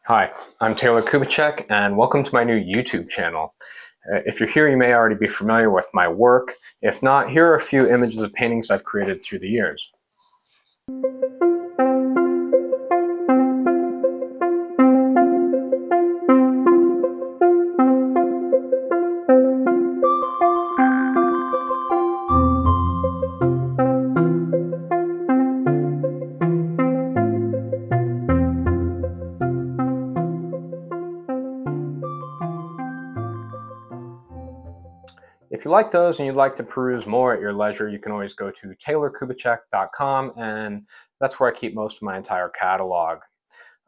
Hi, I'm Taylor Kubicek, and welcome to my new YouTube channel. If you're here, you may already be familiar with my work. If not, here are a few images of paintings I've created through the years. If you like those and you'd like to peruse more at your leisure, you can always go to taylorkubicek.com, and that's where I keep most of my entire catalog.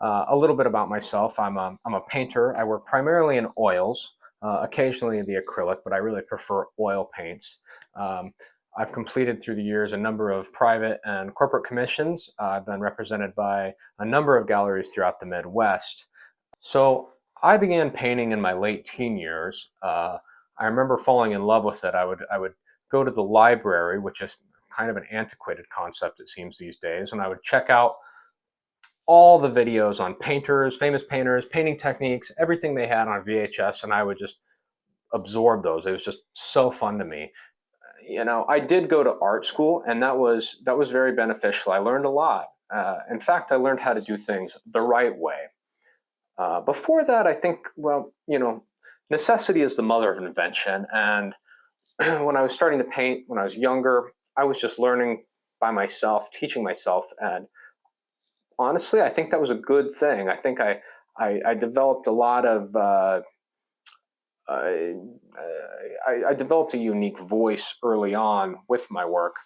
A little bit about myself. I'm a painter. I work primarily in oils, occasionally the acrylic, but I really prefer oil paints. Um, I've completed through the years a number of private and corporate commissions. I've been represented by a number of galleries throughout the Midwest. So I began painting in my late teen years. I remember falling in love with it. I would go to the library, which is kind of an antiquated concept, it seems, these days, and I would check out all the videos on painters, famous painters, painting techniques, everything they had on VHS, and I would just absorb those. It was just so fun to me. I did go to art school, and that was very beneficial. I learned a lot. In fact, I learned how to do things the right way. Before that, I think, necessity is the mother of invention. And when I was starting to paint, when I was younger, I was just learning by myself, teaching myself, and honestly, I think that was a good thing. I think I developed a lot of I developed a unique voice early on with my work.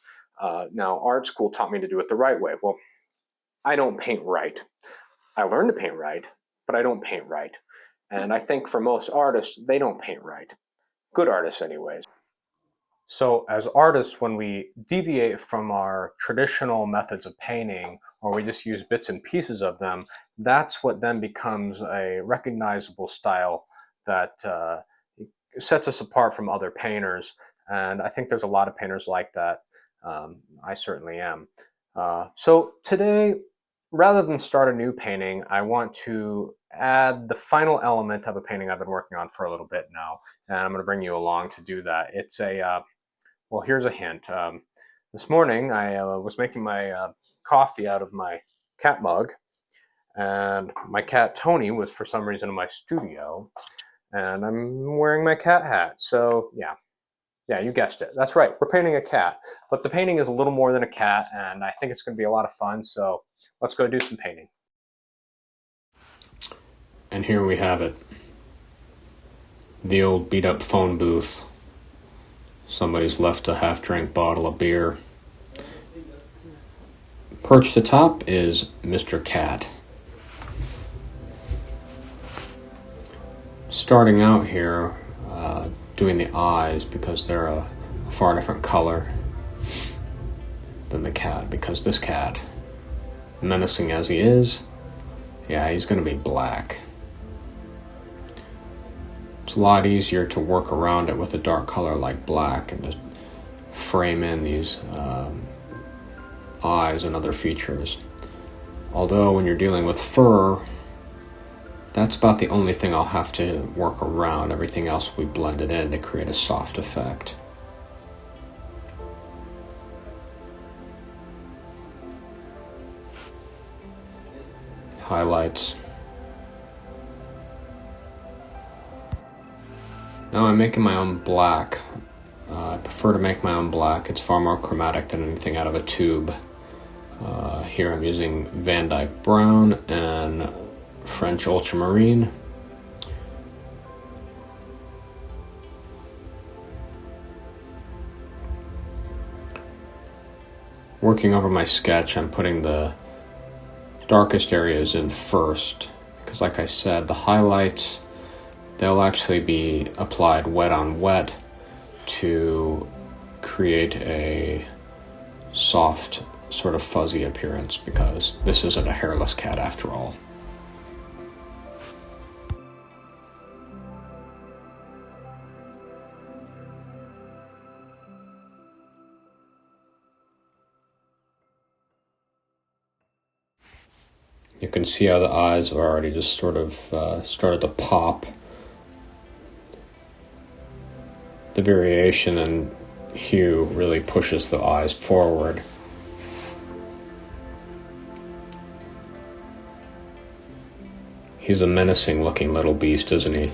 Now, art school taught me to do it the right way. Well, I don't paint right. I learned to paint right, but I don't paint right. And I think for most artists, they don't paint right. Good artists, anyways. So, as artists, when we deviate from our traditional methods of painting, or we just use bits and pieces of them, that's what then becomes a recognizable style that sets us apart from other painters. And I think there's a lot of painters like that. I certainly am. So, today, rather than start a new painting, I want to add the final element of a painting I've been working on for a little bit now. And I'm going to bring you along to do that. Well, here's a hint. This morning, I was making my coffee out of my cat mug, and my cat Tony was for some reason in my studio, and I'm wearing my cat hat. So, yeah, you guessed it. That's right, we're painting a cat. But the painting is a little more than a cat, and I think it's going to be a lot of fun, so let's go do some painting. And here we have it. The old beat up phone booth. Somebody's left a half-drank bottle of beer. Perched atop is Mr. Cat. Starting out here, doing the eyes because they're a far different color than the cat, because this cat, menacing as he is, he's going to be black. It's a lot easier to work around it with a dark color like black and just frame in these eyes and other features. Although when you're dealing with fur, that's about the only thing I'll have to work around. Everything else will be blended in to create a soft effect. Highlights. Now I'm making my own black. I prefer to make my own black. It's far more chromatic than anything out of a tube. Here I'm using Van Dyke Brown and French Ultramarine. Working over my sketch, I'm putting the darkest areas in first, because like I said, the highlights, they'll actually be applied wet on wet to create a soft, sort of fuzzy appearance, because this isn't a hairless cat after all. You can see how the eyes have already just sort of started to pop. The variation in hue really pushes the eyes forward. He's a menacing looking little beast, isn't he?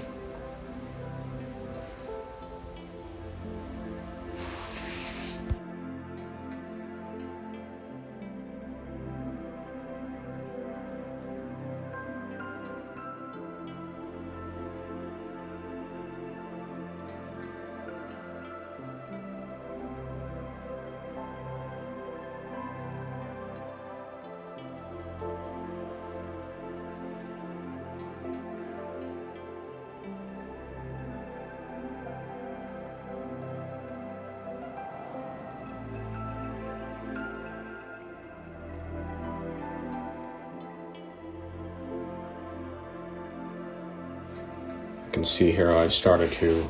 You can see here I've started to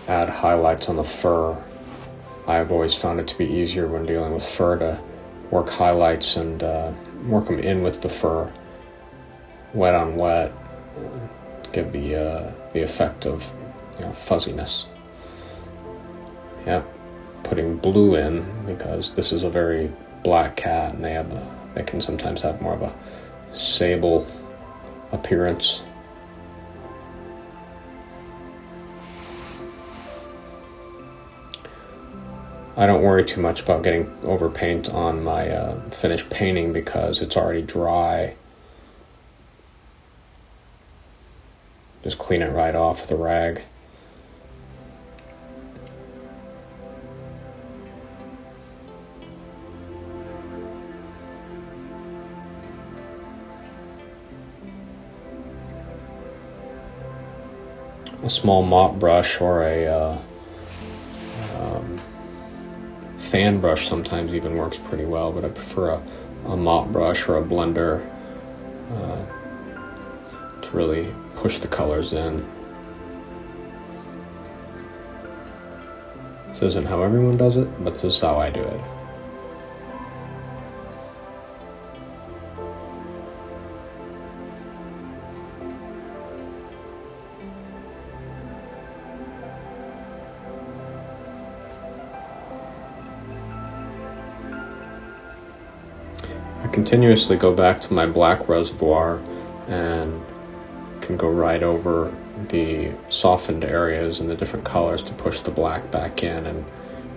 add highlights on the fur. I've always found it to be easier when dealing with fur to work highlights and work them in with the fur, wet on wet, give the effect of fuzziness. Yep, putting blue in because this is a very black cat, and they can sometimes have more of a sable appearance. I don't worry too much about getting over paint on my finished painting because it's already dry. Just clean it right off with a rag. A small mop brush or a fan brush sometimes even works pretty well, but I prefer a mop brush or a blender to really push the colors in. This isn't how everyone does it, but this is how I do it. I continuously go back to my black reservoir and can go right over the softened areas and the different colors to push the black back in and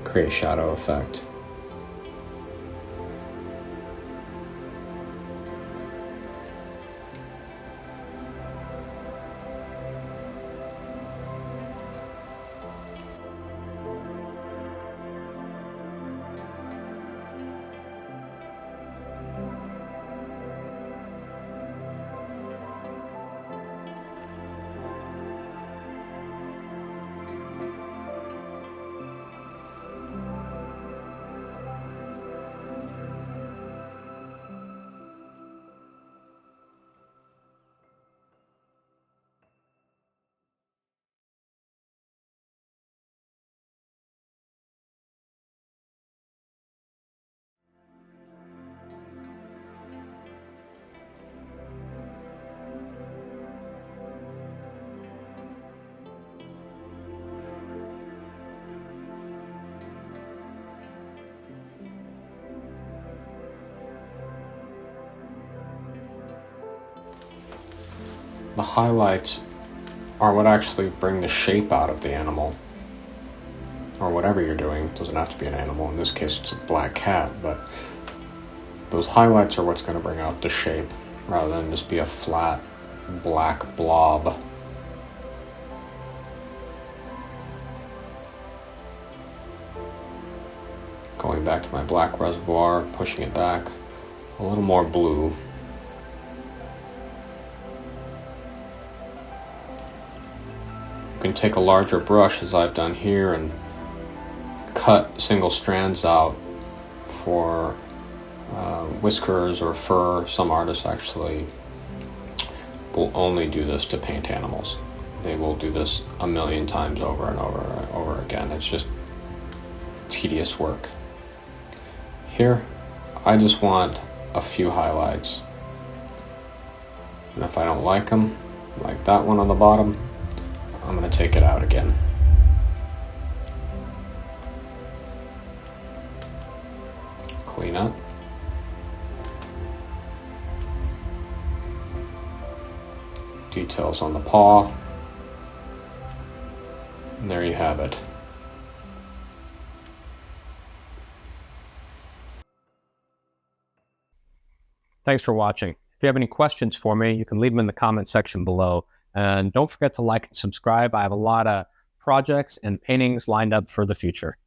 create shadow effect. The highlights are what actually bring the shape out of the animal, or whatever you're doing. It doesn't have to be an animal. In this case, it's a black cat, but those highlights are what's going to bring out the shape, rather than just be a flat black blob. Going back to my black reservoir, pushing it back a little more blue. You can take a larger brush, as I've done here, and cut single strands out for whiskers or fur. Some artists actually will only do this to paint animals. They will do this a million times over and over again. It's just tedious work. Here, I just want a few highlights. And if I don't like them, like that one on the bottom, I'm going to take it out again. Clean up. Details on the paw. And there you have it. Thanks for watching. If you have any questions for me, you can leave them in the comment section below. And don't forget to like and subscribe. I have a lot of projects and paintings lined up for the future.